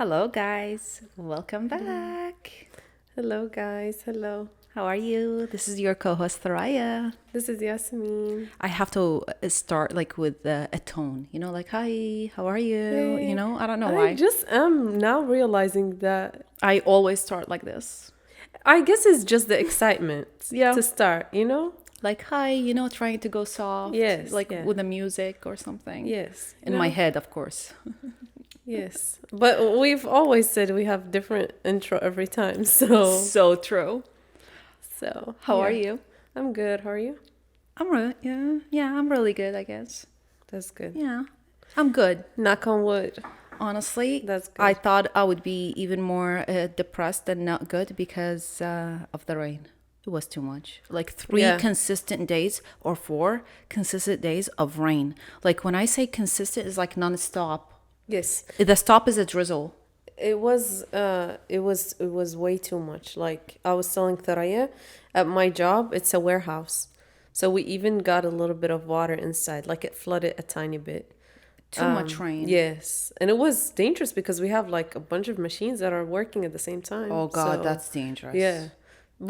Hello, guys. Welcome back. Hello, guys. Hello. How are you? This is your co-host Thoraya. This is Yasmin. I have to start like with a tone, like hi, how are you? Hey, I don't know I why. just am now realizing that I always start like this. I guess it's just the excitement Yeah. to start. Like hi, trying to go soft, Yes, like yeah. with the music or something. Yes. In my head, of course. Yes. But we've always said we have different intro every time. So, So true. How are yeah. you? I'm good. How are you? I'm really good, I guess. That's good. Yeah. I'm good. Knock on wood. Honestly, That's good. I thought I would be even more depressed and not good because of the rain. It was too much. Like three Yeah. consistent days or 4 consistent days of rain. Like when I say consistent, it's like non-stop. Yes. The stop is a drizzle. It was way too much. Like I was telling Thoraya, at my job, it's a warehouse. So we even got a little bit of water inside, like it flooded a tiny bit. Too much rain. Yes. And it was dangerous because we have like a bunch of machines that are working at the same time. Oh God, So, that's dangerous. yeah.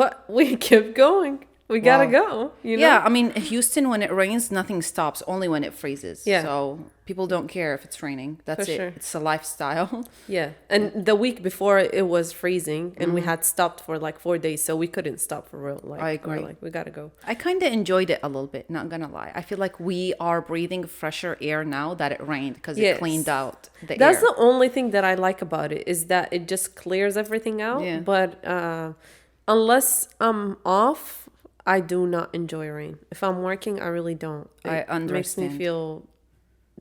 But we kept going. We gotta Wow. go. Yeah, I mean, Houston, when it rains, nothing stops, only when it freezes. Yeah. So people don't care if it's raining. That's For it. sure. It's a lifestyle. Yeah. And the week before it was freezing and Mm-hmm. we had stopped for like 4 days, so we couldn't stop for real. Like I we're agree. like, we gotta go. I kind of enjoyed it a little bit, not gonna lie. I feel like we are breathing fresher air now that it rained because Yes. it cleaned out the That's air. the only thing that I like about it is that it just clears everything out. Yeah. But unless I'm off, I do not enjoy rain. If I'm working, I really don't. I Makes me understand. feel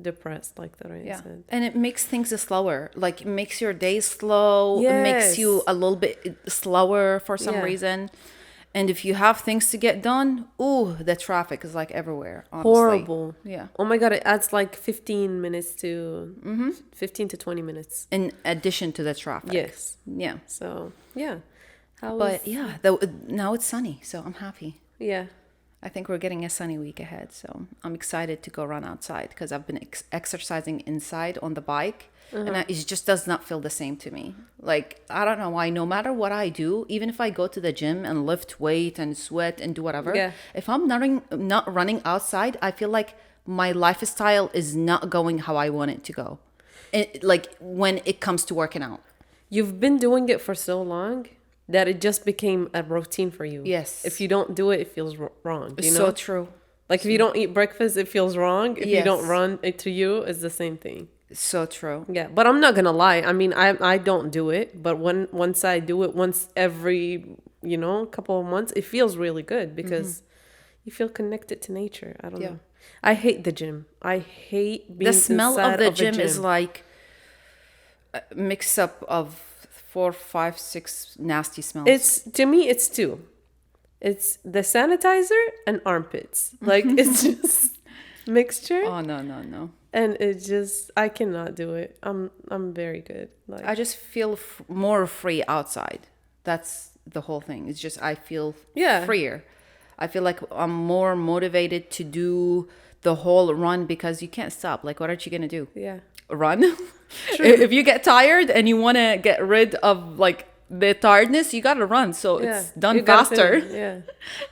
depressed, like that I Yeah. said. And it makes things slower. Like it makes your day slow. It makes you Yes. a little bit slower for some Yeah. reason. And if you have things to get done, ooh, the traffic is like everywhere, honestly. Horrible. Yeah. Oh my God, it adds like 15 minutes to Mm-hmm. 15 to 20 minutes. In addition to the traffic. Yes. Yeah. So, yeah. How But yeah, now it's sunny, so I'm happy. yeah. I think we're getting a sunny week ahead, so I'm excited to go run outside because I've been exercising inside on the bike, and it just does not feel the same to me. Like, I don't know why, no matter what I do, even if I go to the gym and lift weight and sweat and do whatever, Yeah. if I'm not running outside, I feel like my lifestyle is not going how I want it to go. Like when it comes to working out. You've been doing it for so long that it just became a routine for you. Yes. If you don't do it, it feels wrong. It's You know? so true. Like if you don't eat breakfast, it feels wrong. If you don't Yes. run, it to you is the same thing. So true. Yeah, but I'm not gonna lie. I mean, I don't do it, but once I do it once every couple of months, it feels really good because you feel connected to nature. I don't Yeah. know. I hate the gym. I hate being The smell inside of the a gym is like a mix up of 4, 5, 6 nasty smells. It's to me, it's two. It's the sanitizer and armpits. Like it's just mixture, Oh no, no, no. and it just I cannot do it. I'm very good. Like I just feel more free outside. That's the whole thing. It's just I feel Yeah. freer. I feel like I'm more motivated to do the whole run because you can't stop. Like, what are you gonna do? yeah, Run? If you get tired and you want to get rid of like the tiredness, you gotta run. So yeah. it's done You gotta faster. finish, yeah.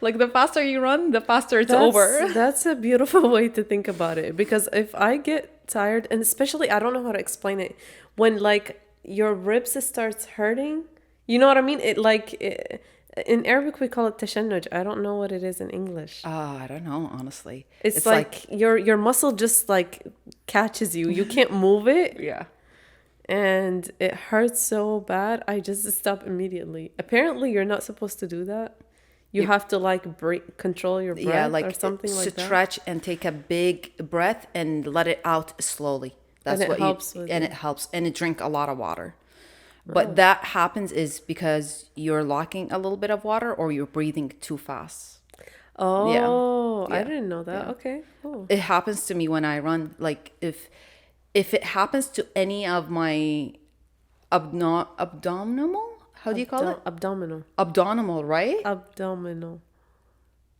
Like the faster you run, the faster it's That's, over. That's a beautiful way to think about it because if I get tired, and especially I don't know how to explain it, when like your ribs starts hurting, you know what I mean? In Arabic we call it tashannuj. I don't know what it is in English. I don't know, honestly. It's like your muscle just like catches you. You can't move it, yeah. and it hurts so bad. I just stop immediately. Apparently, you're not supposed to do that. You have to like control your breath Yeah, like or something like that. stretch and take a big breath and let it out slowly. That's And it what helps with and it. it helps and drink a lot of water. But that happens is because you're locking a little bit of water or you're breathing too fast. Oh, I Yeah. didn't know that. Yeah. Okay, cool. It happens to me when I run. Like if it happens to any of my abdominal, how do you call it? Abdominal. Abdominal, right? Abdominal.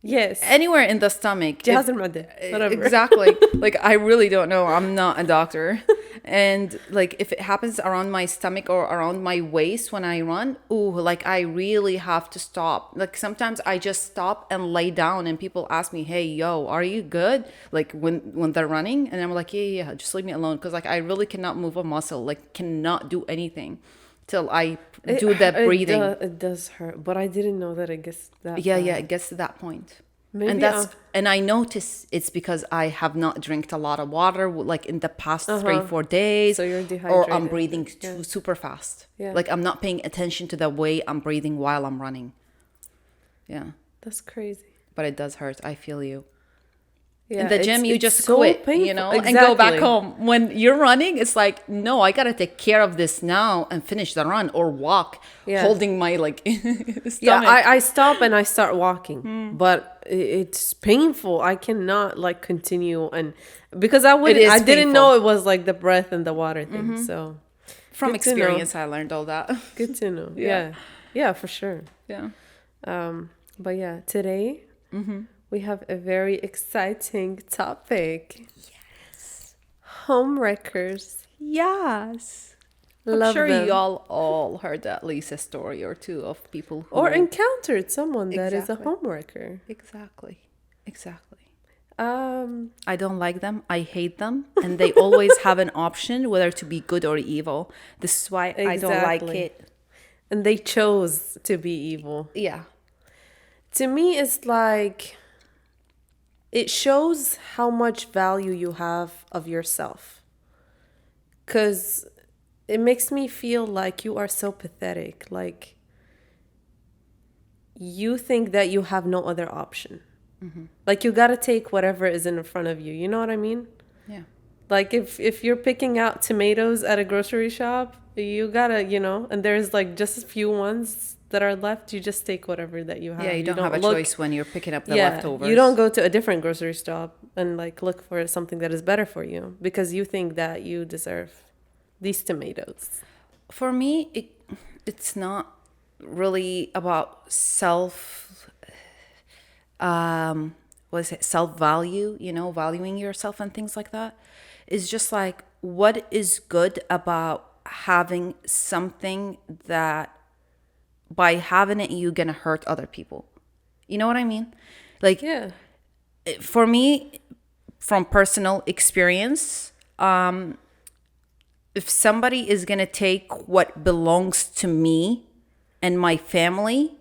Yes. Anywhere in the stomach. جهاز المعدة. Whatever. Exactly. Like I really don't know. I'm not a doctor. And like if it happens around my stomach or around my waist when I run, ooh, like I really have to stop. Like sometimes I just stop and lay down and people ask me, "Hey, yo, are you good?" Like when they're running, and I'm like, "Yeah, yeah, yeah, just leave me alone," because like I really cannot move a muscle, like cannot do anything till I do that breathing. It does hurt, but I didn't know that it gets that Yeah, yeah, bad. it gets to that point. Maybe And and I notice it's because I have not drank a lot of water like in the past 3 4 days, So you're or I'm dehydrated. breathing Yeah. super fast. Yeah. Like I'm not paying attention to the way I'm breathing while I'm running. Yeah, That's crazy. but it does hurt. I feel you. Yeah, In the gym, you it's just so quit, painful. and go back Exactly. home. When you're running, it's like, no, I gotta take care of this now and finish the run or walk, Yeah. holding my like Yeah, stomach. I stop and I start walking, but it's painful. I cannot like continue, and because is I didn't know painful. it was like the breath and the water thing. So From good to know. experience, I learned all that. Good to know. Yeah. Yeah, yeah, for sure. Yeah. But yeah, today we have a very exciting topic. Yes, home wreckers. Yes. I'm Love sure them. y'all all heard at least a story or two of people who Or encountered someone that is a Exactly. home wrecker. exactly, exactly. Um, I don't like them. I hate them, and they always have an option whether to be good or evil. This is why I don't like Exactly. it. and they chose to be evil. Yeah, To me, it's like it shows how much value you have of yourself. Because it makes me feel like you are so pathetic. Like you think that you have no other option. Like you got to take whatever is in front of you. You know what I mean? yeah, Like if you're picking out tomatoes at a grocery shop, you gotta, and there's like just a few ones that are left, you just take whatever that you have. yeah. You don't have a look- choice when you're picking up the yeah, leftovers. you don't go to a different grocery shop and like look for something that is better for you because you think that you deserve these tomatoes. For me, it's not really about what is it, self value, valuing yourself and things like that. It's just like, what is good about having something that by having it you're gonna hurt other people? You know what I mean? Like, Yeah. for me, from personal experience, if somebody is going to take what belongs to me and my family,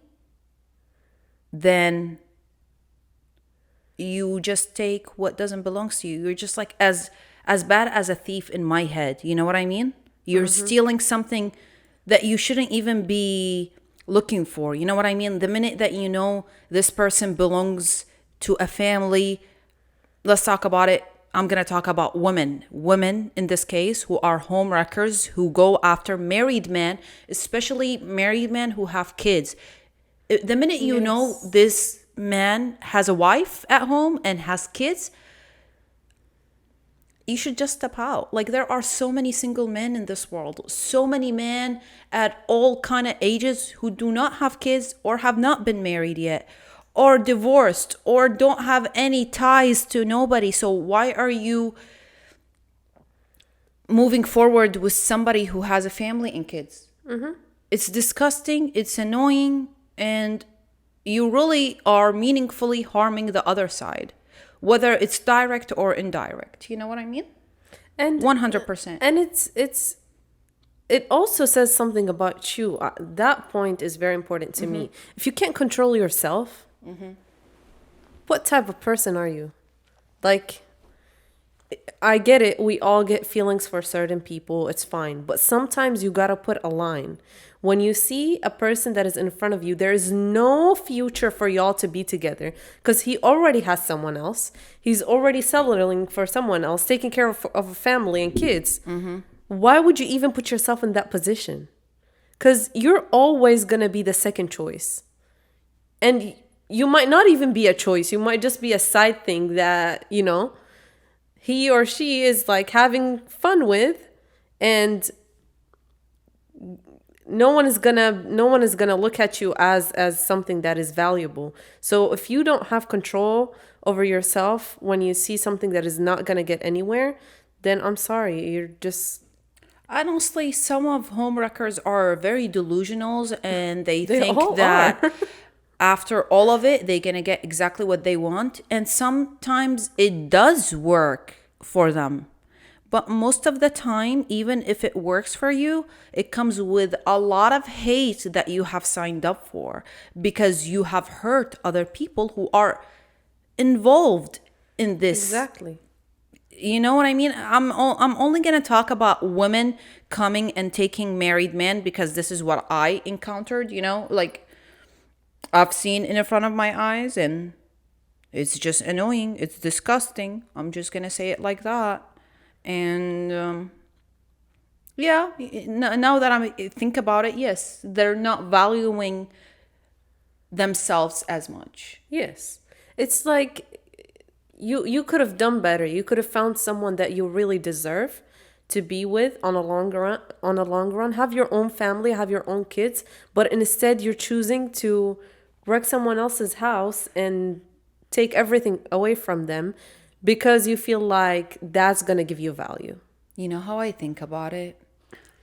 then you just take what doesn't belong to you. You're just like as bad as a thief in my head. You know what I mean? You're stealing something that you shouldn't even be looking for. You know what I mean? The minute that you know this person belongs to a family, let's talk about it. I'm going to talk about women. Women, in this case, who are home wreckers, who go after married men, especially married men who have kids. The minute you know this man has a wife at home and has kids, you should just step out. Like, there are so many single men in this world, so many men at all kind of ages who do not have kids or have not been married yet, or divorced, or don't have any ties to nobody. So why are you moving forward with somebody who has a family and kids? It's disgusting, it's annoying, and you really are meaningfully harming the other side, whether it's direct or indirect. You know what I mean? And 100%. And it also says something about you. That point is very important to me. If you can't control yourself, what type of person are you? Like, I get it. We all get feelings for certain people. It's fine. But sometimes you got to put a line. When you see a person that is in front of you, there is no future for y'all to be together because he already has someone else. He's already settling for someone else, taking care of a family and kids. Why would you even put yourself in that position? Because you're always going to be the second choice. And you might not even be a choice. You might just be a side thing that, he or she is like having fun with, and no one is gonna look at you as something that is valuable. So if you don't have control over yourself when you see something that is not gonna get anywhere, then I'm sorry, you're just Honestly, some of homewreckers are very delusional and they they all think that are. after all of it, they're going to get exactly what they want. And sometimes it does work for them. But most of the time, even if it works for you, it comes with a lot of hate that you have signed up for because you have hurt other people who are involved in this. Exactly. You know what I mean? I'm only going to talk about women coming and taking married men because this is what I encountered, like I've seen in front of my eyes, and it's just annoying. It's disgusting. I'm just going to say it like that. And yeah, now that I think about it, yes, they're not valuing themselves as much. Yes. It's like you could have done better. You could have found someone that you really deserve to be with on a long run. Have your own family, have your own kids, but instead you're choosing to wreck someone else's house and take everything away from them because you feel like that's going to give you value. You know how I think about it?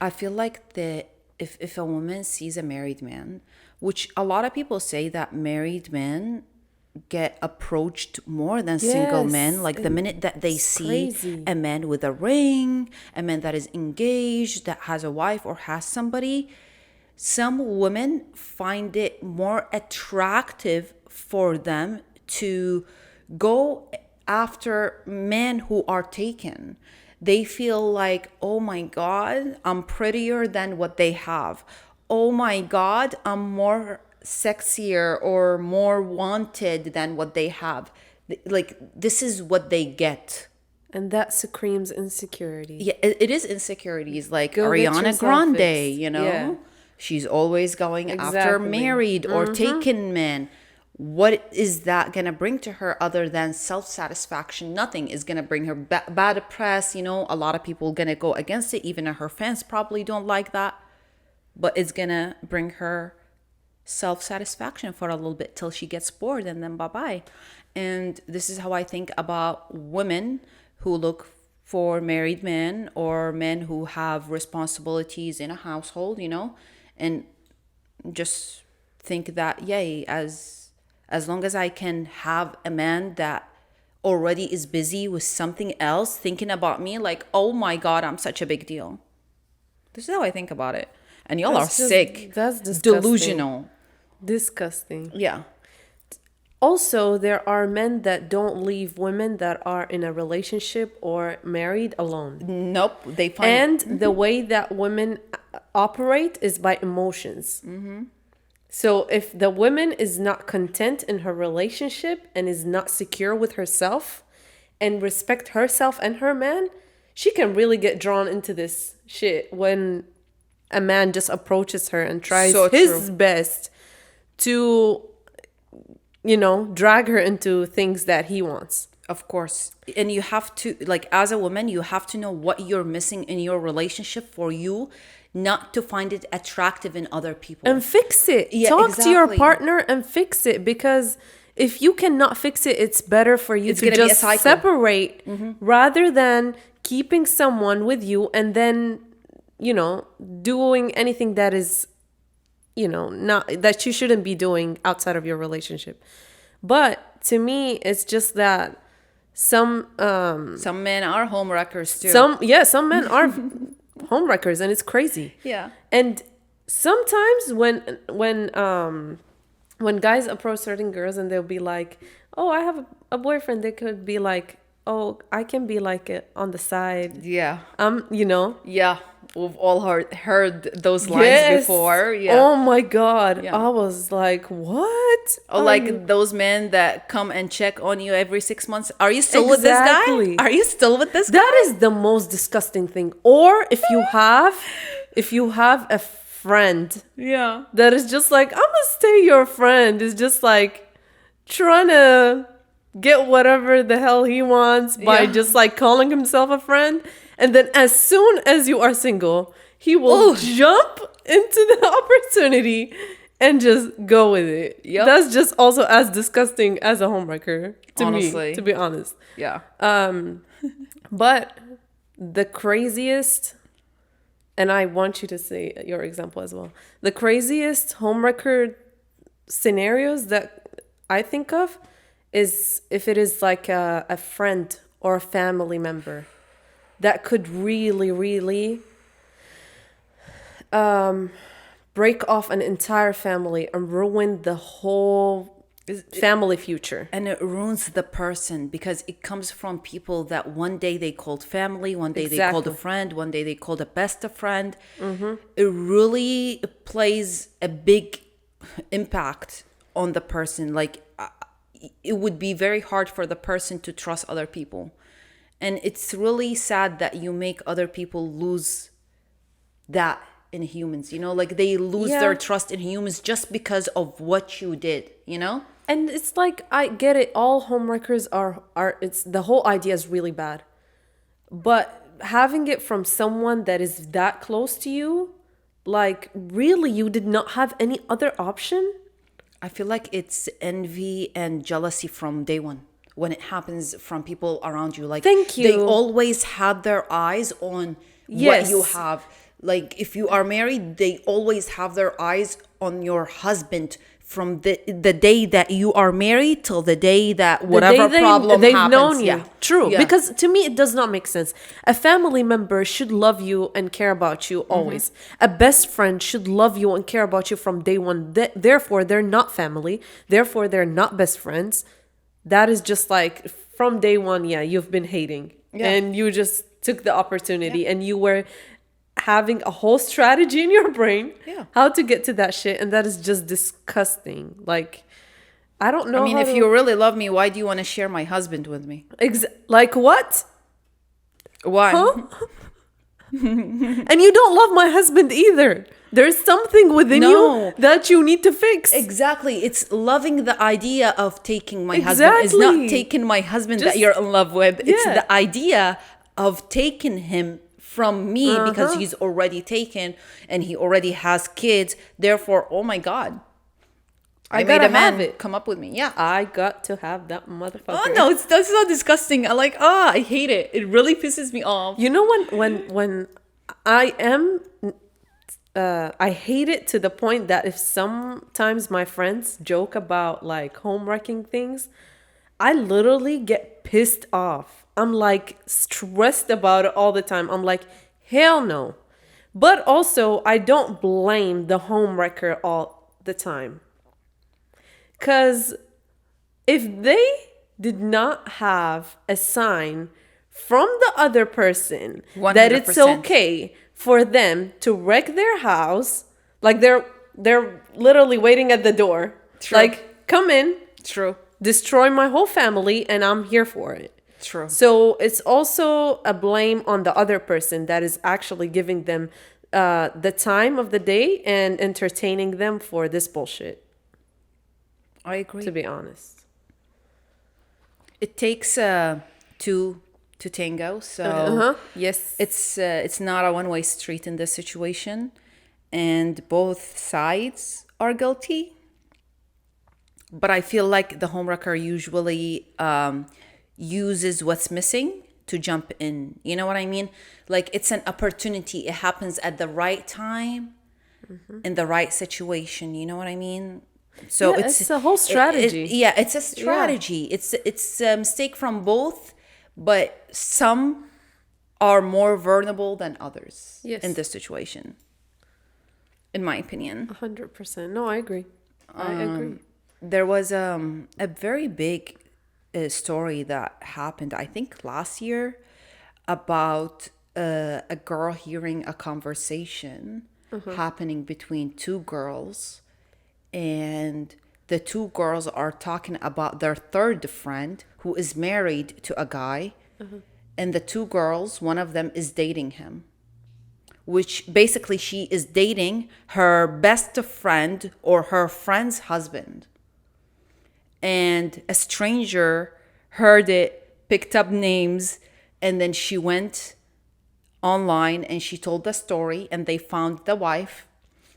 I feel like that if a woman sees a married man, which a lot of people say that married men get approached more than single Yes, men. Like the minute that they it's see crazy. a man with a ring, a man that is engaged, that has a wife or has somebody, some women find it more attractive for them to go after men who are taken. They feel like, oh my God, I'm prettier than what they have. Oh my God, I'm more sexier or more wanted than what they have. Like, this is what they get. And that screams insecurity. Yeah, it is insecurities. Like Go get Ariana yourself Grande, fixed. Yeah. She's always going after Exactly. married or taken men. What is that going to bring to her other than self-satisfaction? Nothing is going to bring her bad press. A lot of people going to go against it. Even her fans probably don't like that. But it's going to bring her self-satisfaction for a little bit till she gets bored, and then bye-bye. And this is how I think about women who look for married men or men who have responsibilities in a household, and just think that, yay, as long as I can have a man that already is busy with something else thinking about me, like, oh my God, I'm such a big deal. This is how I think about it. And y'all are sick. That's disgusting. Delusional. Disgusting. Yeah. Also, there are men that don't leave women that are in a relationship or married alone. Nope. They find And the way that women operate is by emotions. So if the woman is not content in her relationship and is not secure with herself and respect herself and her man, she can really get drawn into this shit when a man just approaches her and tries So his true. best to, drag her into things that he wants. Of course. And you have to, like, as a woman, you have to know what you're missing in your relationship for you not to find it attractive in other people. And fix it. Yeah, Talk to your exactly. partner and fix it, because if you cannot fix it, it's better for you It's to gonna be a just cycle. separate rather than keeping someone with you and then, doing anything that is, not that you shouldn't be doing outside of your relationship. But to me, it's just that some men are homewreckers too. some men are homewreckers, and it's crazy. Yeah. And sometimes when guys approach certain girls and they'll be like, "Oh, I have a boyfriend," they could be like, "Oh, I can be like it on the side." Yeah. Yeah. We've all heard those lines before. Yeah. Oh my God. Yeah. I was like, what? Or like those men that come and check on you every 6 months. Are you still with this Exactly. guy? Are you still with this guy? That is the most disgusting thing. Or if you have a friend Yeah. that is just like, I'm gonna stay your friend, is just like trying to get whatever the hell he wants by Yeah. just like calling himself a friend. And then as soon as you are single, he will jump into the opportunity and just go with it. Yep. That's just also as disgusting as a homewrecker to Honestly. me, to be honest. Yeah. But the craziest, and I want you to say your example as well. The craziest homewrecker scenarios that I think of is if it is like a friend or a family member that could really, really break off an entire family and ruin the whole family future. And it ruins the person because it comes from people that one day they called family, one day they called a Exactly. friend, one day they called a best of friend. It really plays a big impact on the person. Like it would be very hard for the person to trust other people. And it's really sad that you make other people lose that in humans, you know, like they lose Yeah. their trust in humans just because of what you did, you know? And it's like, I get it, all homewreckers are it's the whole idea is really bad. But having it from someone that is that close to you, like really you did not have any other option? I feel like it's envy and jealousy from day one when it happens from people around you. Like Thank they you. always have their eyes on what Yes. you have. Like if you are married, they always have their eyes on your husband from the day that you are married till the day that The whatever day problem they've happens. known you. Yeah. True. Yeah. Because to me, it does not make sense. A family member should love you and care about you Mm-hmm. always. A best friend should love you and care about you from day one. Therefore, they're not family. Therefore, they're not best friends. That is just like from day one, yeah, you've been hating. Yeah. And you just took the opportunity and you were having a whole strategy in your brain Yeah. how to get to that shit. And that is just disgusting. Like, I don't know. I mean, how if to- you really love me, why do you want to share my husband with me? Like what? Why? Huh? And you don't love my husband either. There's something within No. you that you need to fix. Exactly. It's loving the idea of taking my husband. It's Exactly. not taking my husband Just- that you're in love with. It's Yeah. the idea of taking him from me because Uh-huh. he's already taken and he already has kids. Therefore, oh my God. I made gotta a man have it. come up with me. Yeah. I got to have that motherfucker. Oh no, that's so disgusting. I like, I hate it. It really pisses me off. You know when I am I hate it to the point that if sometimes my friends joke about like home wrecking things, I literally get pissed off. I'm like stressed about it all the time. I'm like, hell no. But also, I don't blame the home wrecker all the time. Because if they did not have a sign from the other person that it's 100%. okay for them to wreck their house, like they're literally waiting at the door, True. like come in, True. destroy my whole family, and I'm here for it. True. So it's also a blame on the other person that is actually giving them the time of the day and entertaining them for this bullshit, I agree. to be honest. It takes two to tango. So Yes. it's not a one-way street in this situation, and both sides are guilty. But I feel like the homewrecker usually uses what's missing to jump in. You know what I mean? Like it's an opportunity. It happens at the right time, in the right situation. You know what I mean? So Yeah, it's a whole strategy. yeah, it's a strategy. It's a mistake from both, but some are more vulnerable than others Yes. in this situation, in my opinion. 100%. No, I agree. I agree. There was a very big story that happened, I think last year, about a girl hearing a conversation happening between two girls, and the two girls are talking about their third friend who is married to a guy, and the two girls, one of them is dating him, which basically she is dating her best friend or her friend's husband. And a stranger heard it, picked up names, and then she went online and she told the story, and they found the wife.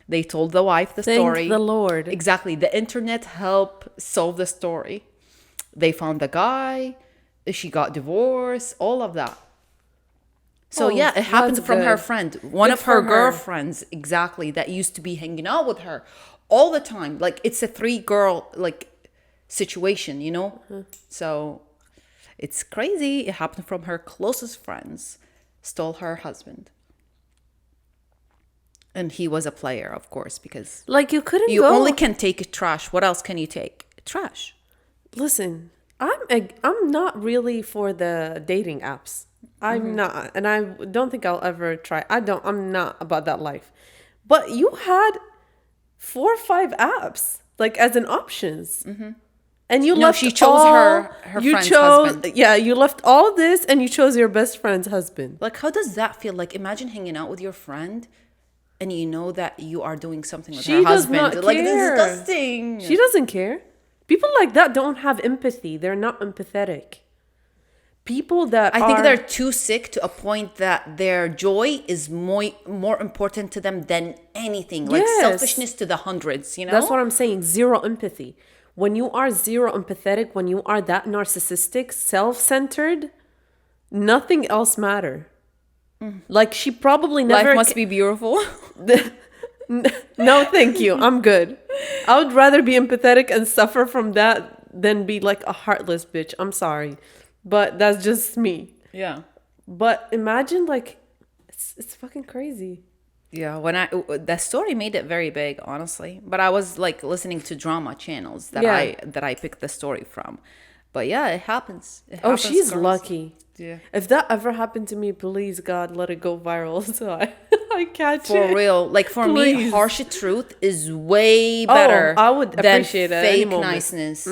They told the wife the Thank story. the Lord. Exactly. The internet helped solve the story. They found the guy, she got divorced, all of that. So Oh, yeah, it happened that's from her good. friend, one Good of her for her. girlfriends, exactly, that used to be hanging out with her all the time. Like it's a three girl like situation, you know? So it's crazy. It happened from her closest friends, stole her husband. And he was a player, of course, because Like you couldn't you go. only can take trash. What else can you take? Trash. Listen, I'm not really for the dating apps. I'm not, and I don't think I'll ever try. I'm not about that life. But you had 4 or 5 apps like as an options. And you No, left she chose all, her you friend's chose, husband. yeah, you left all this and you chose your best friend's husband. Like, how does that feel? Like, imagine hanging out with your friend and you know that you are doing something with She her does husband. not Like, care. disgusting. She doesn't care. People like that don't have empathy. They're not empathetic. People that I think are, they're too sick to a point that their joy is more important to them than anything. Like Yes. selfishness to the hundreds, you know? that's what I'm saying. Zero empathy. When you are zero empathetic, when you are that narcissistic, self-centered, nothing else matter. Like she probably never. Life must be beautiful. No, thank you. I'm good. I would rather be empathetic and suffer from that than be like a heartless bitch. I'm sorry, but that's just me. Yeah. But imagine like, it's fucking crazy. Yeah, when that story made it very big, honestly. But I was like listening to drama channels that Yeah. I picked the story from. But yeah, it happens. It Oh, happens, she's girls. lucky. Yeah. If that ever happened to me, please God, let it go viral so I catch For it. real. Like for me, Please. harsh truth is way better I would than appreciate it at any fake moment. niceness.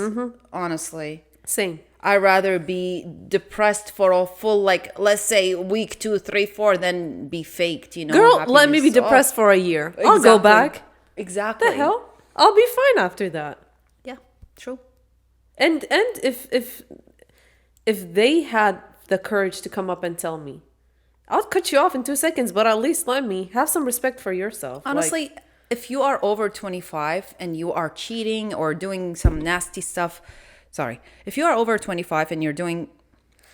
Honestly. Same. I'd rather be depressed for a full, like, let's say week 2, 3, 4, than be faked, you know. Girl, let me be happiness. Oh, depressed for a year. I'll go exactly. back. Exactly. The hell? I'll be fine after that. Yeah, true. And if they had the courage to come up and tell me, I'll cut you off in 2 seconds, but at least let me have some respect for yourself. Like, Honestly, if you are over 25 and you are cheating or doing some nasty stuff, if you are over 25 and you're doing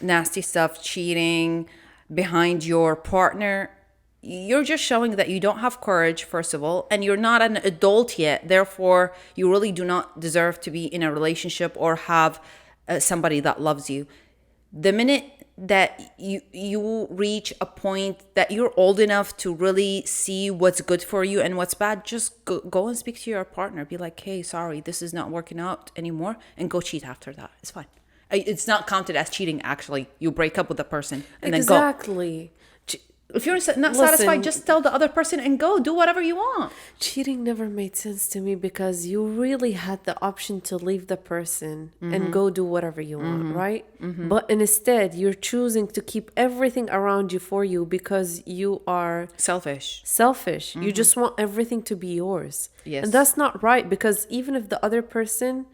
nasty stuff, cheating behind your partner, you're just showing that you don't have courage, first of all, and you're not an adult yet. Therefore, you really do not deserve to be in a relationship or have somebody that loves you. The minute that you reach a point that you're old enough to really see what's good for you and what's bad, just go and speak to your partner. Be like, hey, sorry, this is not working out anymore, and go cheat after that. It's fine. It's not counted as cheating, actually. You break up with the person and then go. exactly. If you're not Listen. satisfied, just tell the other person and go. Do whatever you want. Cheating never made sense to me because you really had the option to leave the person and go do whatever you want, right? But instead, you're choosing to keep everything around you for you because you are Selfish. selfish. You just want everything to be yours. Yes. And that's not right because even if the other person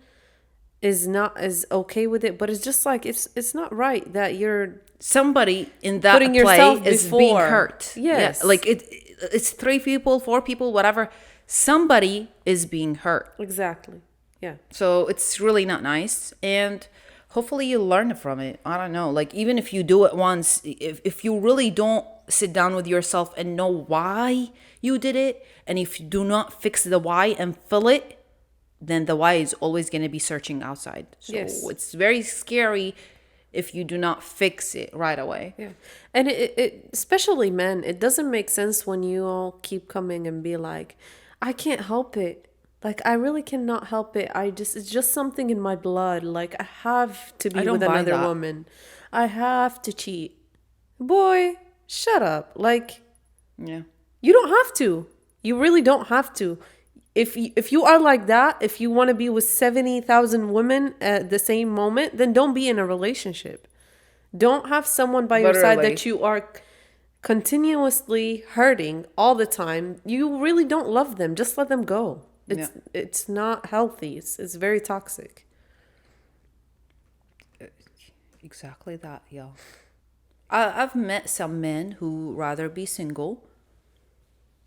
is not as okay with it, but it's just like it's not right that you're Somebody in that Putting play yourself is being before. hurt. Yes. Yeah, like it's 3 people, 4 people, whatever. Somebody is being hurt. exactly. Yeah. So it's really not nice. And hopefully you learn from it. I don't know. Like even if you do it once, if you really don't sit down with yourself and know why you did it, and if you do not fix the why and fill it, then the why is always going to be searching outside. So Yes. it's very scary if you do not fix it right away. Yeah. And it especially men, it doesn't make sense when you all keep coming and be like, I can't help it. Like I really cannot help it. It's just something in my blood. Like I have to be I don't with buy another that. woman. I have to cheat. Boy, shut up. Like Yeah. you don't have to. You really don't have to. If you are like that, if you want to be with 70,000 women at the same moment, then don't be in a relationship. Don't have someone by your side Literally. that you are continuously hurting all the time. You really don't love them. Just let them go. It's not healthy. It's very toxic. Exactly that, yeah. I've met some men who rather be single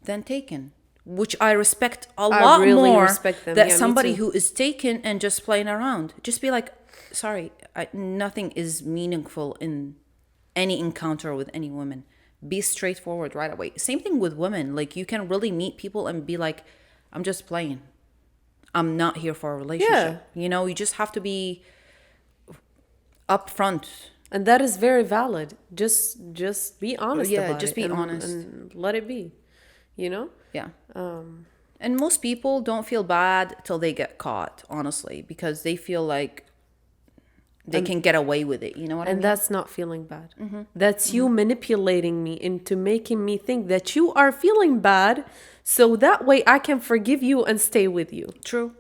than taken, which I respect a lot really more respect them. than Yeah, me somebody too. who is taken and just playing around. Just be like, sorry, nothing is meaningful in any encounter with any woman. Be straightforward right away. Same thing with women. Like, you can really meet people and be like, I'm just playing. I'm not here for a relationship. You know, you just have to be upfront. And that is very valid. Just be honest Yeah, about just it. be and, honest. and let it be. You know? Yeah. And most people don't feel bad till they get caught, honestly, because they feel like they can get away with it. You know what I mean? And that's not feeling bad. That's you manipulating me into making me think that you are feeling bad, so that way I can forgive you and stay with you. True.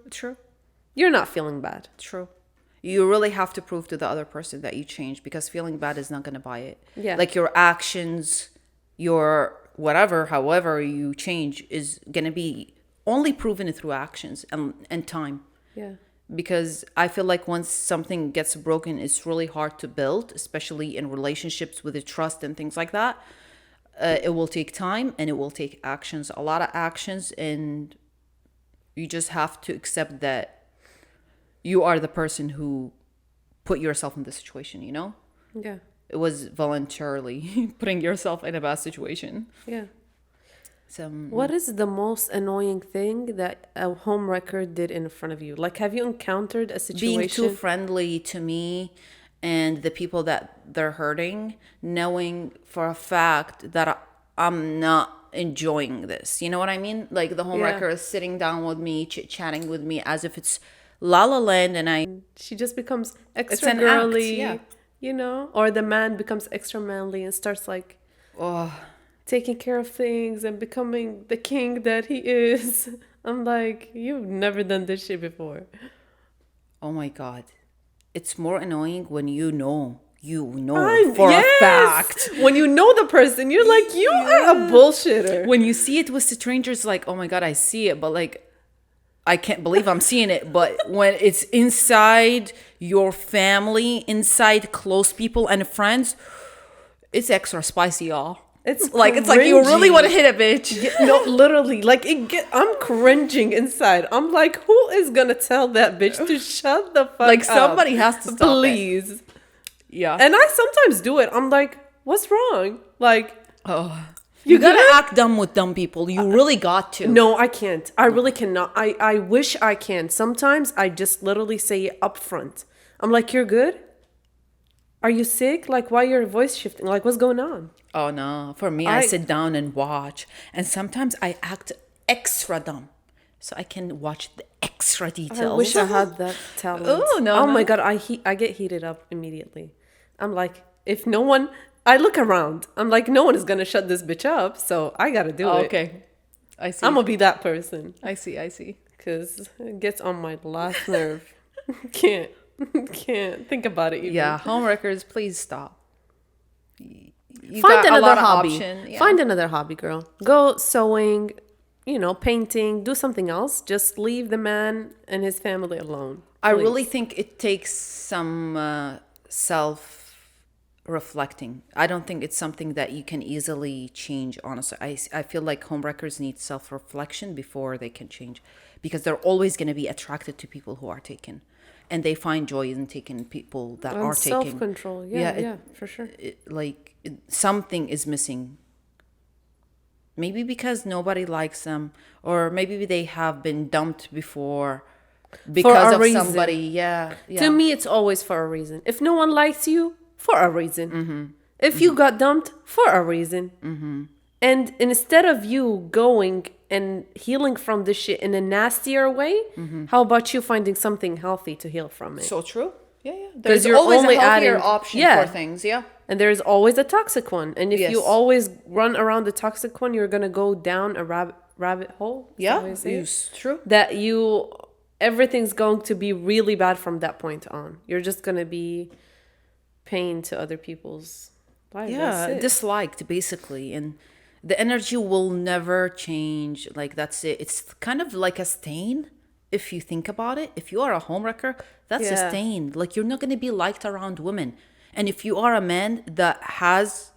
You're not feeling bad. True. You really have to prove to the other person that you changed, because feeling bad is not going to buy it. Yeah. Like, your actions, your whatever, however you change, is going to be only proven through actions and time. Yeah. Because I feel like once something gets broken, it's really hard to build, especially in relationships with the trust and things like that. It will take time and it will take actions, a lot of actions, and you just have to accept that you are the person who put yourself in this situation, you know? Yeah. It was voluntarily putting yourself in a bad situation. Yeah. So, What is the most annoying thing that a homewrecker did in front of you? Like, have you encountered a situation? being too friendly to me and the people that they're hurting, knowing for a fact that I'm not enjoying this. You know what I mean? Like, the homewrecker is sitting down with me, chit-chatting with me as if it's La La Land, and She just becomes It's extra an act, girly, yeah. you know? Or the man becomes extra manly and starts like oh, taking care of things and becoming the king that he is. I'm like, you've never done this shit before. oh my God. It's more annoying when you know Fine, for yes! a fact. When you know the person, you're like, you are a bullshitter. When you see it with strangers, like, oh my God, I see it, but like, I can't believe I'm seeing it. But when it's inside your family, inside close people and friends, it's extra spicy, y'all. It's like you really cringy. want to hit a bitch. Yeah, no, literally, like I'm cringing inside. I'm like, who is gonna tell that bitch to shut the fuck Like, up? somebody has to stop it. Please. Yeah. And I sometimes do it. I'm like, what's wrong? Like, Oh, you you gotta good? act dumb with dumb people. You really got to. No, I can't. I really cannot. I wish I can. Sometimes I just literally say it up front. I'm like, you're good? Are you sick? Like, why your voice shifting? Like, what's going on? Oh no. For me, I sit down and watch. And sometimes I act extra dumb, so I can watch the extra details. I wish I had that talent. Oh, no, Oh no. my God, I get heated up immediately. I'm like, if no one, I look around. I'm like, no one is gonna shut this bitch up, so I gotta do Oh, it. okay. I see. I'm gonna be that person I see. because it gets on my last nerve. Can't think about it. Even. Yeah, homewreckers, please stop. You Find got a another lot of hobby. option, yeah. Find another hobby, girl. Go sewing, painting. Do something else. Just leave the man and his family alone. I please. really think it takes some self-reflecting. I don't think it's something that you can easily change, honestly. I feel like homewreckers need self-reflection before they can change, because they're always going to be attracted to people who are taken. And they find joy in taking people that And are taken. self-control. Yeah, for sure. Something is missing. Maybe because nobody likes them, or maybe they have been dumped before because of reason. somebody. Yeah. To me, it's always for a reason. If no one likes you, for a reason. If you got dumped, for a reason. And instead of you going and healing from this shit in a nastier way, how about you finding something healthy to heal from it? So true. Yeah. There's There's always only a healthier adding- option Yeah. for things. Yeah. And there's always a toxic one. And if you Yes. always run around the toxic one, you're going to go down a rabbit hole. Is that Yeah. what you say? It's true. That everything's going to be really bad from that point on. You're just going to be pain to other people's lives. Yeah, That's it. disliked basically, and the energy will never change. Like, that's it. It's kind of like a stain if you think about it. If you are a homewrecker, that's a Yeah. stain. Like, you're not going to be liked around women. And if you are a man that has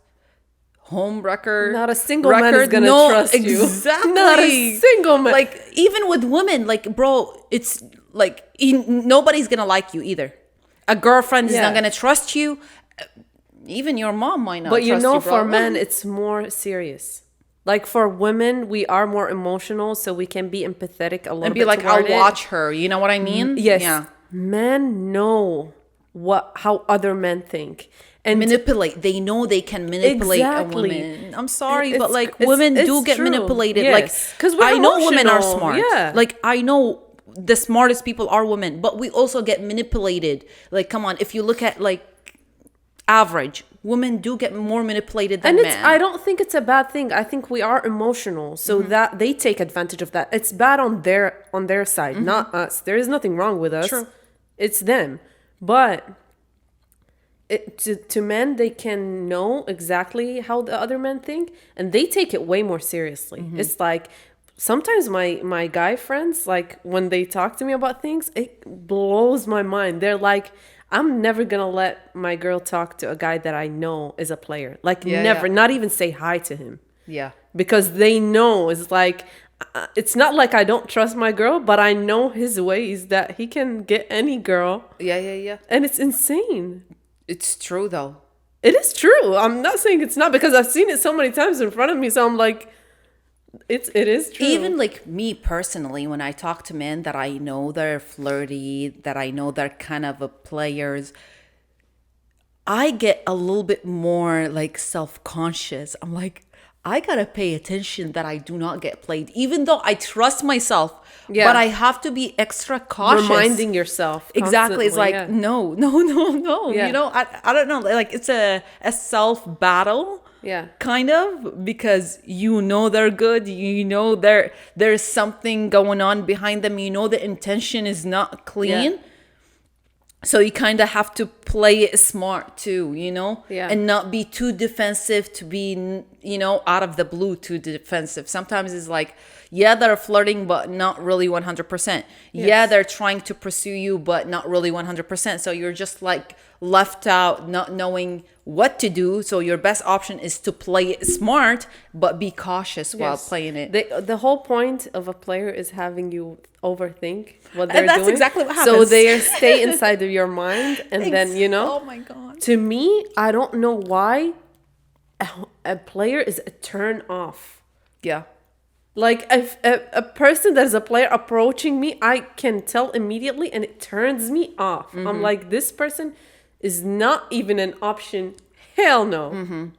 homewrecker, Not a single man is gonna trust you. Exactly. Not a single man. Like, even with women, like, bro, it's like nobody's gonna like you either. A girlfriend is Yeah. not gonna trust you. Even your mom might not But you trust know, you, for bro. men, it's more serious. Like for women, we are more emotional, so we can be empathetic a little And be bit like, I'll toward it. watch her. You know what I mean? Yes, Yeah. men know how other men think, and Manipulate. They know they can manipulate exactly. a woman. I'm sorry, but It's- like it's- women do it's get true. manipulated. Yes. Like 'Cause we're I know women are emotional. smart. Yeah. Like I know the smartest people are women, but we also get manipulated. Like come on, if you look at like average, women do get more manipulated than and it's men. I don't think it's a bad thing. I think we are emotional, so that they take advantage of that. It's bad on their side, not us. There is nothing wrong with us. True. It's them. But to men, they can know exactly how the other men think, and they take it way more seriously. It's like sometimes my guy friends, like when they talk to me about things, it blows my mind. They're like, I'm never gonna let my girl talk to a guy that I know is a player. Like Yeah, never, yeah. not even say hi to him, Yeah. because they know it's like it's not like I don't trust my girl, but I know his ways that he can get any girl, Yeah, yeah, yeah. and it's insane. It's true though. It is true. I'm not saying it's not, because I've seen it so many times in front of me. So I'm like, it is true. Even like me personally, when I talk to men that I know they're flirty, that I know they're kind of a players, I get a little bit more like self-conscious. I'm like, I gotta pay attention that I do not get played, even though I trust myself. Yeah. But I have to be extra cautious. reminding yourself Exactly. It's like, constantly, yeah. no. Yeah. You know, I don't know. Like it's a self battle. Yeah. Kind of, because you know they're good. You know there's something going on behind them. You know the intention is not clean. Yeah. So you kind of have to play it smart too, you know? Yeah. And not be too defensive, to be, you know, out of the blue too defensive. Sometimes it's like, yeah, they're flirting, but not really 100%. Yeah, Yes. they're trying to pursue you, but not really 100%. So you're just like left out, not knowing what to do. So your best option is to play it smart, but be cautious while Yes. playing it. The whole point of a player is having you overthink what they're And that's doing. exactly what So happens. they stay inside of your mind, and then you know. Oh my God. To me, I don't know why a player is a turn off. Yeah. Like if a person that is a player approaching me, I can tell immediately, and it turns me off. I'm like, this person is not even an option. Hell no.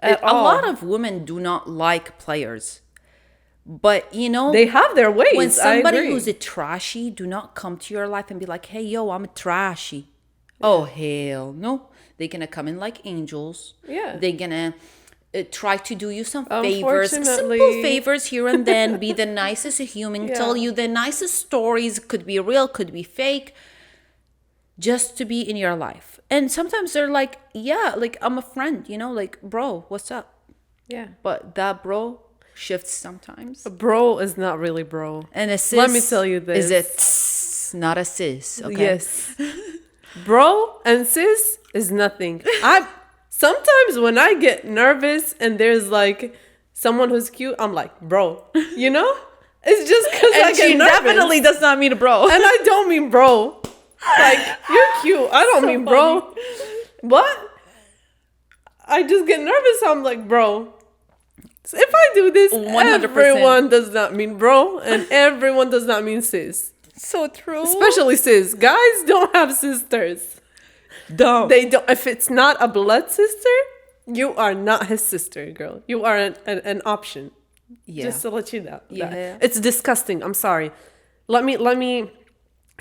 At A all. lot of women do not like players. But you know, They have their ways. when somebody I agree. who's a trashy, do not come to your life and be like, hey yo, I'm a trashy. Oh hell no. They're gonna come in like angels. Yeah. They're gonna try to do you some favors, simple Unfortunately. favors here and then, be the nicest human, Yeah. tell you the nicest stories, could be real, could be fake, just to be in your life. And sometimes they're like, yeah, like I'm a friend, you know, like bro, what's up? Yeah. But that bro shifts sometimes. Bro is not really bro. And a sis, Let me tell you this. is a tss, not a sis. Okay. Yes. Bro and sis is nothing. I sometimes when I get nervous and there's like someone who's cute, I'm like, bro, you know? It's just because I And get she nervous. definitely does not mean a bro. And I don't mean bro. Like, you're cute. I don't So mean bro. What? I just get nervous. I'm like, bro. So if I do this, 100%. everyone does not mean bro, and everyone does not mean sis. So true. Especially sis. Guys don't have sisters. Dumb. They don't. If it's not a blood sister, you are not his sister, girl. You are an option. Yeah. Just to let you know. Yeah. It's disgusting. I'm sorry. Let me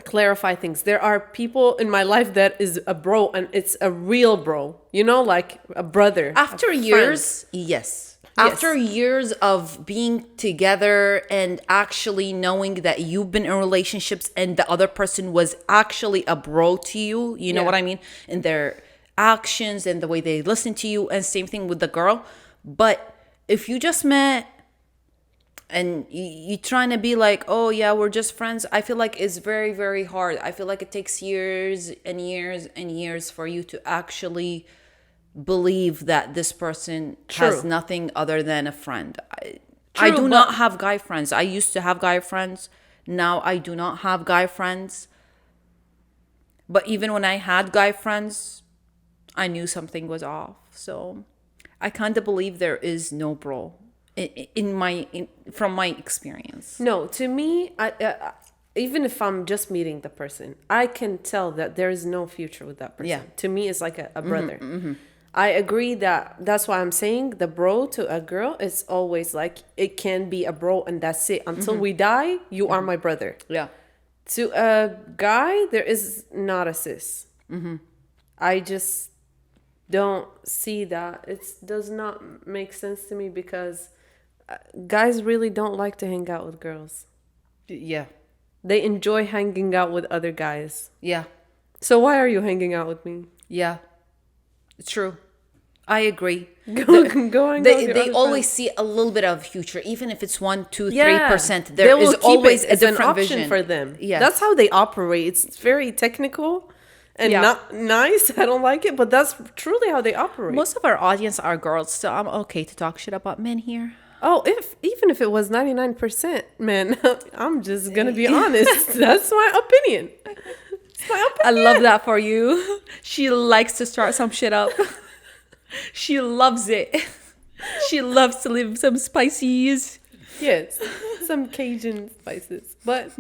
clarify things. There are people in my life that is a bro, and it's a real bro. You know, like a brother. After a friend. years, yes. After years of being together and actually knowing that you've been in relationships and the other person was actually a bro to you, you know Yeah. what I mean? In their actions and the way they listen to you, and same thing with the girl. But if you just met and you trying to be like, oh yeah, we're just friends, I feel like it's very, very hard. I feel like it takes years and years and years for you to actually believe that this person has True. nothing other than a friend. I True, do but- not have guy friends. I used to have guy friends. Now I do not have guy friends. But even when I had guy friends, I knew something was off. So I kind of believe there is no bro from my experience. No, to me, even if I'm just meeting the person, I can tell that there is no future with that person. Yeah. To me, it's like a brother. I agree that's why I'm saying the bro to a girl is always like, it can be a bro and that's it. Until we die, you are my brother. Yeah. To a guy, there is not a sis. I just don't see that. It does not make sense to me because guys really don't like to hang out with girls. Yeah. They enjoy hanging out with other guys. Yeah. So why are you hanging out with me? Yeah. It's true. I agree. Go hang out with your They other always friends. see a little bit of future, even if it's 1, 2, Yeah. 3%. They There will is keep always it a as an different option vision for them. Yeah, That's how they operate. It's very technical and Yeah. not nice. I don't like it, but that's truly how they operate. most of our audience are girls, so I'm okay to talk shit about men here. Oh, even if it was 99%, man, I'm just gonna be honest. That's my opinion. It's my I opinion. love that for you. She likes to start some shit up. She loves it. She loves to live some spices. Yes, some Cajun spices, but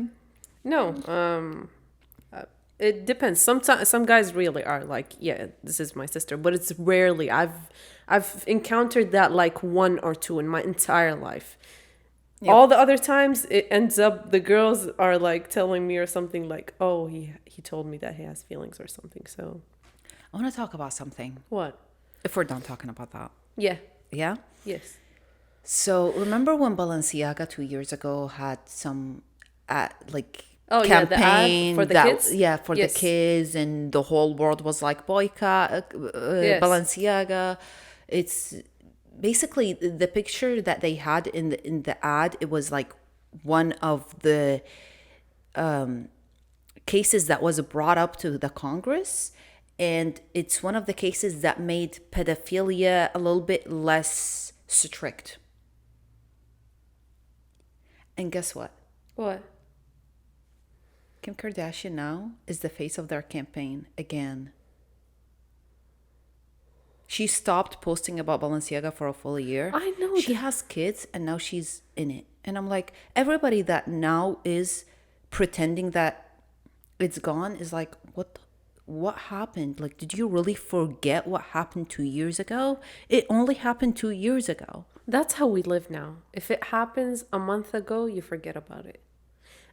no. It depends. Sometimes some guys really are like, yeah, this is my sister, but it's rarely. I've encountered that like one or two in my entire life. Yep. All the other times, it ends up the girls are like telling me or something like, oh, he told me that he has feelings or something. So I want to talk about something. what? If we're done talking about that. Yeah. Yeah? Yes. So remember when Balenciaga 2 years ago had some like Oh, yeah, the ad campaign for the that kids? for Yes. the kids, and the whole world was like boycott Yes. Balenciaga. It's basically the picture that they had in the ad. It was like one of the cases that was brought up to the Congress, and it's one of the cases that made pedophilia a little bit less strict. And guess what? What? Kim Kardashian now is the face of their campaign again. She stopped posting about Balenciaga for a full year. I know She has kids and now she's in it. And I'm like, everybody that now is pretending that it's gone is like, what happened? Like, did you really forget what happened 2 years ago? It only happened 2 years ago. That's how we live now. If it happens a month ago, you forget about it.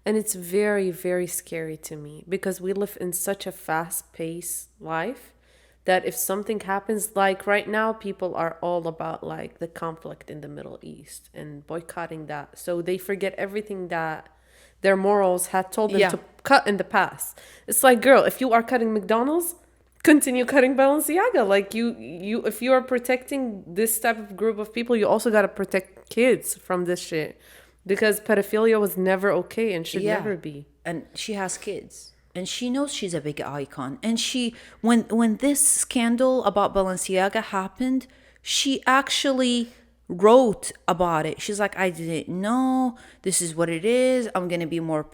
And it's very, very scary to me because we live in such a fast-paced life that if something happens, like right now, people are all about like the conflict in the Middle East and boycotting that. So they forget everything that their morals had told them Yeah. to cut in the past. It's like, girl, if you are cutting McDonald's, continue cutting Balenciaga. Like you if you are protecting this type of group of people, you also got to protect kids from this shit. Because pedophilia was never okay and should Yeah. never be. And she has kids. And she knows she's a big icon. And she when this scandal about Balenciaga happened, she actually wrote about it. She's like, I didn't know. This is what it is. I'm gonna be more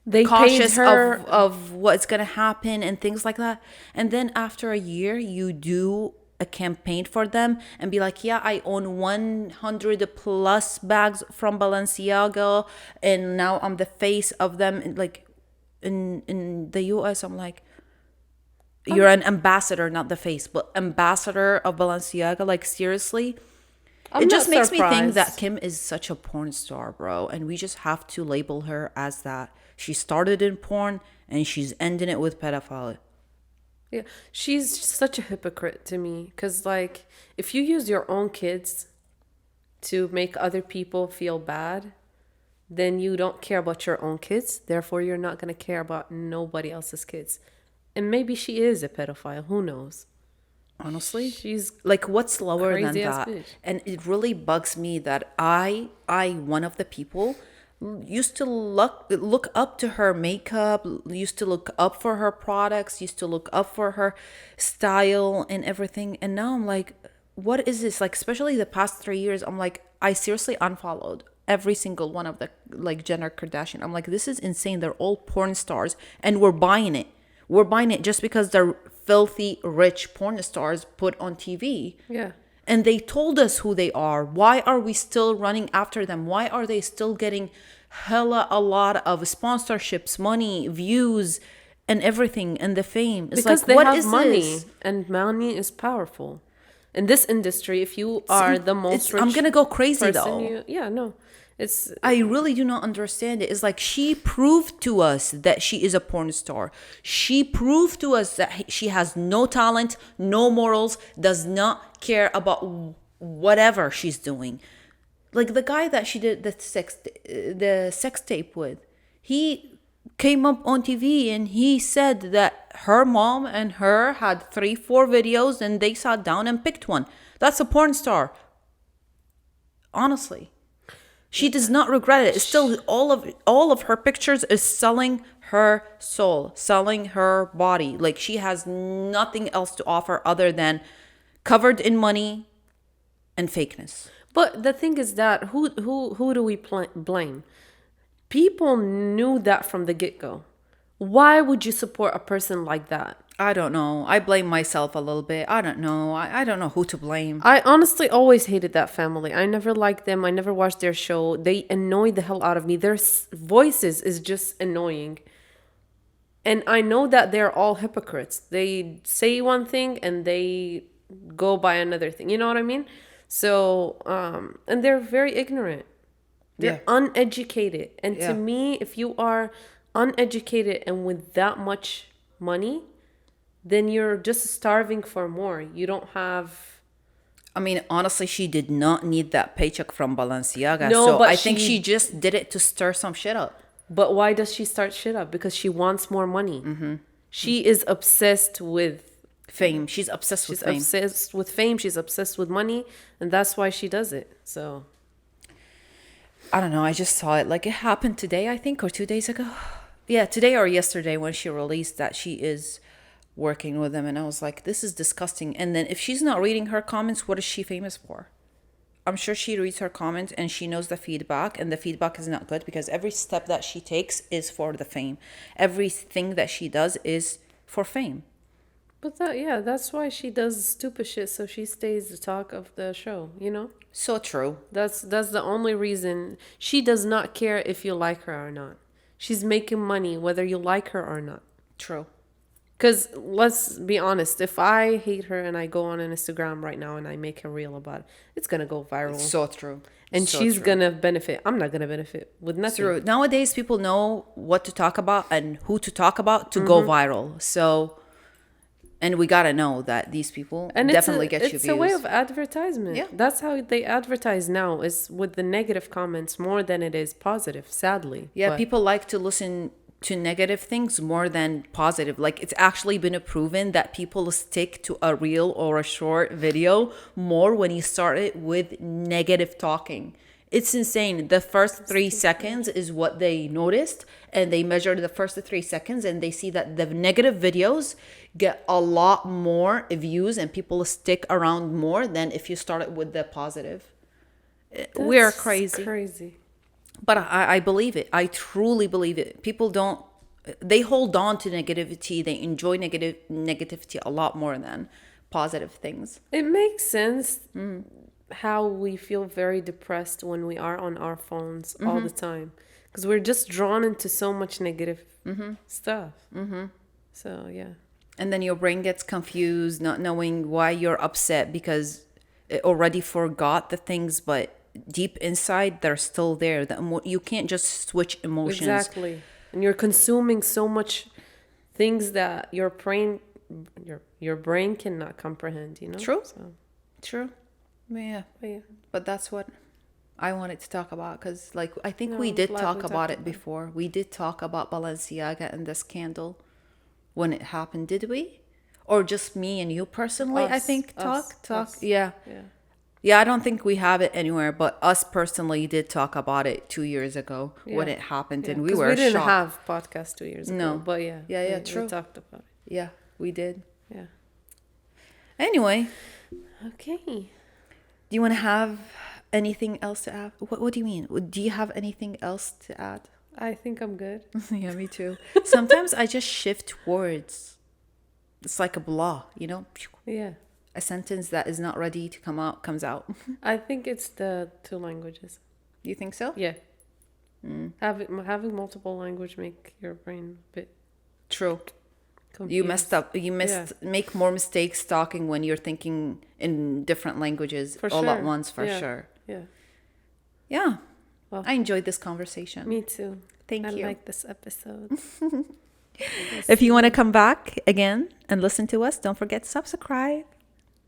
They cautious paid her. of what's gonna happen and things like that. And then after a year, you do a campaign for them and be like, yeah, I own 100 plus bags from Balenciaga, and now I'm the face of them. And like in the US, I'm like, you're an ambassador, not the face, but ambassador of Balenciaga. Like, seriously. I'm It just not makes me think that surprised. Kim is such a porn star, bro, and we just have to label her as that. She started in porn and she's ending it with pedophilia. Yeah, she's such a hypocrite to me. Because, like, if you use your own kids to make other people feel bad, then you don't care about your own kids. Therefore, you're not going to care about nobody else's kids. And maybe she is a pedophile. Who knows? Honestly, She's like, what's lower than crazy ass that? bitch. And it really bugs me that I one of the people used to look up to her makeup, used to look up for her products, used to look up for her style and everything, and now I'm like, what is this? Like, especially the past 3 years, I'm like, I seriously unfollowed every single one of the like Jenner Kardashian. I'm like, this is insane. They're all porn stars and we're buying it just because they're filthy rich porn stars put on TV. Yeah. And they told us who they are. Why are we still running after them? Why are they still getting a lot of sponsorships, money, views, and everything, and the fame? It's Because like, they what have is money, this? and money is powerful. In this industry, if you are the most rich I'm gonna go crazy person, though. yeah, no, it's I really do not understand it. It's like she proved to us that she is a porn star. She proved to us that she has no talent, no morals, does not care about whatever she's doing. Like the guy that she did the sex tape with, he came up on TV and he said that her mom and her had 3-4 videos and they sat down and picked one. That's a porn star. Honestly. She does not regret it. It's still all of her pictures is selling her soul, selling her body. Like she has nothing else to offer other than covered in money and fakeness. But the thing is that who do we blame? People knew that from the get-go. Why would you support a person like that? I don't know. I blame myself a little bit. I don't know. I don't know who to blame. I honestly always hated that family. I never liked them. I never watched their show. They annoyed the hell out of me. Their voices is just annoying. And I know that they're all hypocrites. They say one thing and they go by another thing. You know what I mean? So, and they're very ignorant. They're uneducated. And to me, if you are uneducated and with that much money, then you're just starving for more. You don't have... I mean, honestly, she did not need that paycheck from Balenciaga. No, so but I think she just did it to stir some shit up. But why does she start shit up? Because she wants more money. She is obsessed with Fame. She's obsessed with fame. She's obsessed with fame. She's obsessed with money. And that's why she does it. So... I don't know. I just saw it. Like it happened today, I think, or 2 days ago. Yeah, today or yesterday when she released that she is working with them. And I was like, this is disgusting. And then if she's not reading her comments, what is she famous for? I'm sure she reads her comments and she knows the feedback. And the feedback is not good because every step that she takes is for the fame. Everything that she does is for fame. But that's why she does stupid shit, so she stays the talk of the show, you know? So true. That's the only reason. She does not care if you like her or not. She's making money whether you like her or not. True. Because let's be honest, if I hate her and I go on an Instagram right now and I make a reel about it, it's going to go viral. So true. And so she's true. going to benefit. I'm not going to benefit with nothing. True. Nowadays, people know what to talk about and who to talk about to go viral. So... And we gotta know that these people definitely get you views. It's a way of advertisement. Yeah. That's how they advertise now, is with the negative comments more than it is positive, sadly. Yeah, But people like to listen to negative things more than positive. Like it's actually been proven that people stick to a reel or a short video more when you start it with negative talking. It's insane. The first 3 seconds is what they noticed, and they measured the first 3 seconds, and they see that the negative videos get a lot more views and people stick around more than if you start it with the positive. We're that's crazy. But I believe it. I truly believe it. People don't, they hold on to negativity. They enjoy negativity a lot more than positive things. it makes sense how we feel very depressed when we are on our phones all the time. Because we're just drawn into so much negative stuff. So, yeah. And then your brain gets confused, not knowing why you're upset because it already forgot the things, but deep inside they're still there. You can't just switch emotions. Exactly. And you're consuming so much things that your brain cannot comprehend, you know? True. So, True. Yeah. but yeah. But that's what I wanted to talk about because, like, I think No, we I'm did glad talk we about talked it about it. before. We did talk about Balenciaga and the scandal when it happened, did we? Or just me and you personally, I Us, think, us, talk. us. Yeah. Yeah. Yeah, I don't think we have it anywhere, but us personally did talk about it 2 years ago when Yeah. it happened, Yeah, and we 'cause were we didn't shocked. have podcast 2 years ago. No. But yeah. Yeah, we true. talked about it. Yeah, we did. Yeah. Anyway, Okay. do you want to have anything else to add? What do you mean? Do you have anything else to add? I think I'm good. Yeah, me too. Sometimes I just shift words. it's like a blah, Yeah. a sentence that is not ready to come out comes out. I think it's the two languages. You think so? Yeah. Having multiple language make your brain a bit True. confused. You messed up. You make more mistakes talking when you're thinking in different languages For all at sure. once, for Yeah. sure. Yeah. Yeah. Well, I enjoyed this conversation. me too. Thank I you. like this episode. If you want to come back again and listen to us, don't forget to subscribe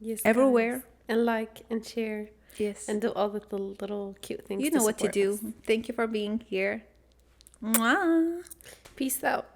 Yes, everywhere. guys. And like and share Yes. and do all the little cute things. You know what to support do. us. Thank you for being here. Mwah. Peace out.